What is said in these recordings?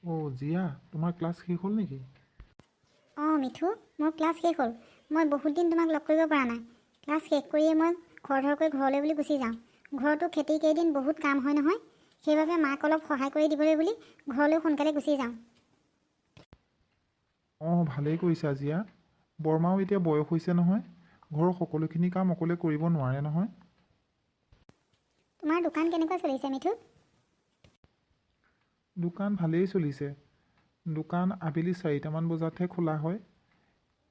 অ' জিয়া, তোমাৰ ক্লাছ শেষ হ'ল নেকি? অঁ মিঠু, মোৰ ক্লাছ শেষ হ'ল। মই বহুত দিন তোমাক লগ কৰিব পৰা নাই। ক্লাছ শেষ কৰিয়েই মই খৰধৰকৈ ঘৰলৈ বুলি গুচি যাওঁ। ঘৰতো খেতি কেইদিন বহুত কাম হয় নহয়, সেইবাবে মাক অলপ সহায় কৰি দিবলৈ বুলি ঘৰলৈ সোনকালে গুচি যাওঁ। অঁ ভালেই কৰিছা জিয়া। বৰমাও এতিয়া বয়স হৈছে নহয়, ঘৰৰ সকলোখিনি কাম অকলে কৰিব নোৱাৰে নহয়। তোমাৰ দোকান কেনেকুৱা চলিছে মিঠু? দোকান ভালেই চলিছে। দোকান আবেলি 4টামান বজাতহে খোলা হয়।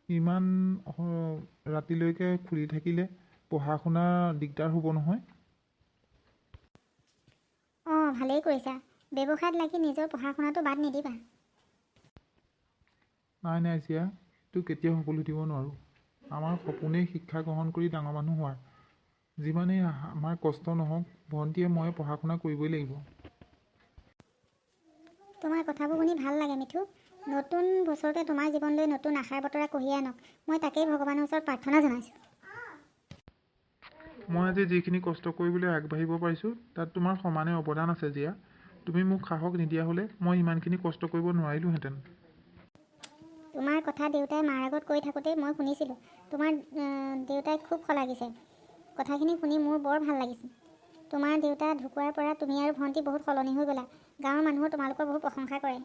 ইমান ৰাতিলৈকে খুলি থাকিলে পঢ়া শুনা দিগদাৰ হ'ব নহয়। অঁ ভালেই কৰিছা। ব্যৱসায়ত লাগি নিজৰ পঢ়া শুনাটো বাদ নিদিবা। নাই নাই জিয়া, এইটো কেতিয়াও হ'বলৈ দিব নোৱাৰোঁ। আমাৰ সপোনেই শিক্ষা গ্ৰহণ কৰি ডাঙৰ মানুহ হোৱাৰ। যিমানেই আমাৰ কষ্ট নহওক, ভণ্টীয়ে মই পঢ়া শুনা কৰিবই লাগিব। তোমাৰ কথাবোৰ শুনি ভাল লাগে মিঠু। নতুন বছৰতে তোমাৰ জীৱনলৈ নতুন আশাৰ বতৰা কঢ়িয়াই আনক, মই তাকেই ভগৱানৰ ওচৰত প্ৰাৰ্থনা জনাইছোঁ। মই আজি যিখিনি কষ্ট কৰিবলৈ আগবাঢ়িব পাৰিছোঁ, তাত তোমাৰ সমানে অৱদান আছে জিয়া। তুমি মোক সাহস নিদিয়া হ'লে মই ইমানখিনি কষ্ট কৰিব নোৱাৰিলোহেঁতেন। তোমাৰ কথা দেউতাই মাৰ আগত কৈ থাকোঁতেই মই শুনিছিলোঁ। তোমাৰ দেউতাই খুব শলাগিছে। কথাখিনি শুনি মোৰ বৰ ভাল লাগিছিল। তোমাৰ দেউতা ঢুকোৱাৰ পৰা তুমি আৰু ভণ্টি বহুত সলনি হৈ গ'লা। গাঁৱৰ মানুহো তোমালোকৰ বহুত প্ৰশংসা কৰে।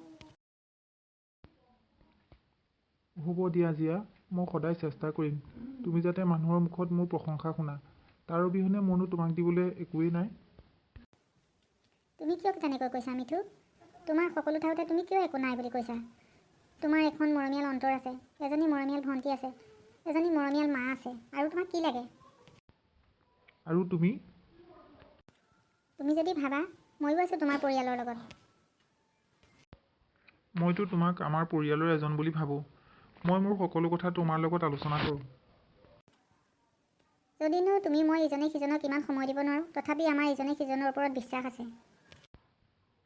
হ'ব দিয়া জিয়া, মই সদায় চেষ্টা কৰিম তুমি যাতে মানুহৰ মুখত মোৰ প্ৰশংসা শুনা। তাৰ অবিহনে মোৰনো তোমাক দিবলৈ একোৱেই নাই। তুমি কিয় তেনেকৈ কৈছা মিঠু? তোমাৰ সকলো ঠাইতে তুমি কিয় একো নাই বুলি কৈছা? তোমাৰ এখন মৰমীয়াল অন্তৰ আছে, এজনী মৰমীয়াল ভণ্টি আছে, এজনী মৰমীয়াল মা আছে, আৰু তোমাক কি লাগে? আৰু তুমি? তুমি যদি ভাবা, ময়ো আছোঁ তোমাৰ পৰিয়ালৰ লগত। মইতো তোমাক আমাৰ পৰিয়ালৰ এজন বুলি ভাবোঁ। মই মোৰ সকলো কথা তোমাৰ লগত আলোচনা কৰোঁ। যদিনো তুমি মই ইজনে সিজনক ইমান সময় দিব নোৱাৰোঁ, তথাপি আমাৰ ইজনে সিজনৰ ওপৰত বিশ্বাস আছে।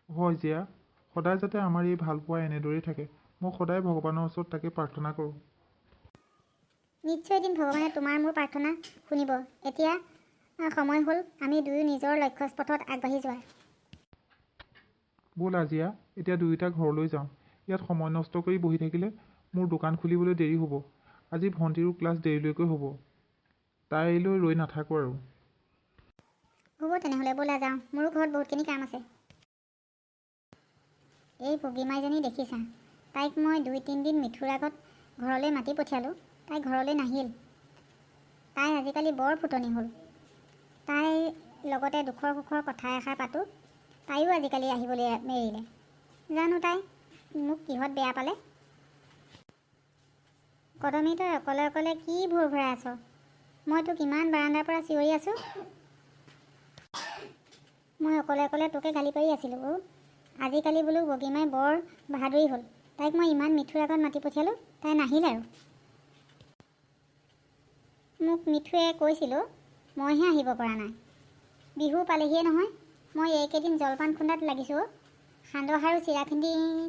হয় জিয়া, সদায় যাতে আমাৰ এই ভালপোৱা এনেদৰেই থাকে, মই সদায় ভগৱানৰ ওচৰত তাকে প্ৰাৰ্থনা কৰোঁ। নিশ্চয় এদিন ভগৱানে তোমাৰ মোৰ প্ৰাৰ্থনা শুনিব। এতিয়া সময় হ'ল আমি দুয়ো নিজৰ লক্ষ্যপথত আগবাঢ়ি যোৱাৰ। ব'লা জিয়া, এতিয়া দুয়োটা ঘৰলৈ যাওঁ। ইয়াত সময় নষ্ট কৰি বহি থাকিলে মোৰ দোকান খুলিবলৈ দেৰি হ'ব। আজি ভণ্টিৰো ক্লাছ দেৰিলৈকৈ হ'ব। তাইলৈ ৰৈ নাথাকোঁ আৰু। হ'ব তেনেহ'লে ব'লা যাওঁ, মোৰো ঘৰত বহুতখিনি কাম আছে। এই পগীমাইজনী দেখিছা, তাইক মই 2-3 দিন মিঠুৰ আগত ঘৰলৈ মাতি পঠিয়ালোঁ, তাই ঘৰলৈ নাহিল। তাই আজিকালি বৰ ফুটনি হ'ল। তাইৰ লগতে দুখৰ সুখৰ কথা এষাৰ পাতোঁ, তাইও আজিকালি আহিবলৈ এৰিলে। জানো তাই মোক কিহত বেয়া পালে। কদমী, তই অকলে অকলে কি ভোৰ ভৰাই আছ? মইতো কিমান বাৰাণ্ডাৰ পৰা চিঞৰি আছোঁ। মই অকলে অকলে তোকে গালি পাৰি আছিলোঁ। আজিকালি বোলো বগীমাই বৰ বাহাদুৰি হ'ল। তাইক মই ইমান মিঠুৰ আগত মাতি পঠিয়ালোঁ, তাই নাহিল আৰু। মোক মিঠুৱে কৈছিলোঁ, মইহে আহিব পৰা নাই। বিহু পালেহিয়ে নহয়, মই এইকেইদিন জলপান খুন্দাত লাগিছোঁ। সান্দহ আৰু চিৰা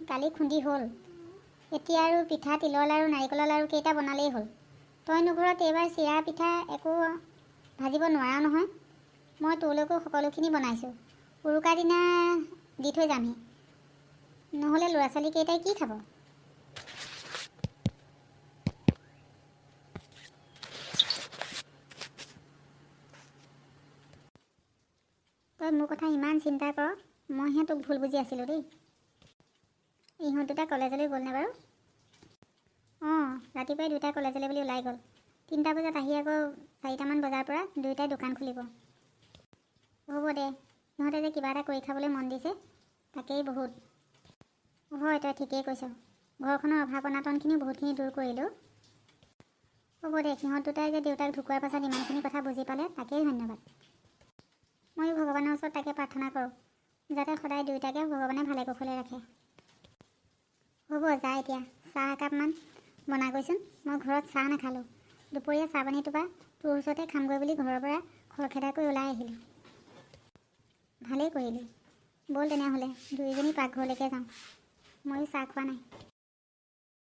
কালি খুন্দি হ'ল। এতিয়া আৰু পিঠা, তিলৰ লাৰু, নাৰিকলৰ লাৰু কেইটা বনালেই হ'ল। তইনো ঘৰত এইবাৰ চিৰা পিঠা একো ভাজিব নোৱাৰা নহয়। মই তোলৈকো সকলোখিনি বনাইছোঁ। উৰুকাৰ দিনা দি থৈ যামহি, নহ'লে ল'ৰা ছোৱালীকেইটাই কি খাব? তই মোৰ কথা ইমান চিন্তা কৰ, মইহে তোক ভুল বুজি আছিলোঁ দেই। ইহঁত দুটা কলেজলৈ গ'লনে বাৰু? অঁ, ৰাতিপুৱাই দুয়োটা কলেজলৈ বুলি ওলাই গ'ল। 3টা বজাত আহি আকৌ 4টামান বজাৰ পৰা দুয়োটাই দোকান খুলিব। হ'ব দে, সিহঁতে যে কিবা এটা কৰি খাবলৈ মন দিছে, তাকেই বহুত। হয়, তই ঠিকেই কৈছ। ঘৰখনৰ অভাৱ অনাটনখিনিও বহুতখিনি দূৰ কৰিলোঁ। হ'ব দে, সিহঁত দুটাই যে দেউতাক ঢুকোৱাৰ পাছত ইমানখিনি কথা বুজি পালে, তাকেই ধন্যবাদ। ময়ো ভগৱানৰ ওচৰত তাকে প্ৰাৰ্থনা কৰোঁ, যাতে সদায় দুয়োটাকে ভগৱানে ভালে কুশলে ৰাখে। হ'ব যা এতিয়া, চাহ একাপমান বনাগৈচোন। মই ঘৰত চাহ নাখালোঁ। দুপৰীয়া চাহ পানী টোপা তোৰ ওচৰতে খামগৈ বুলি ঘৰৰ পৰা খৰখেদাকৈ ওলাই আহিলোঁ। ভালেই কৰিলি। ব'ল তেনেহ'লে দুয়োজনী পাকঘৰলৈকে যাওঁ। ময়ো চাহ খোৱা নাই।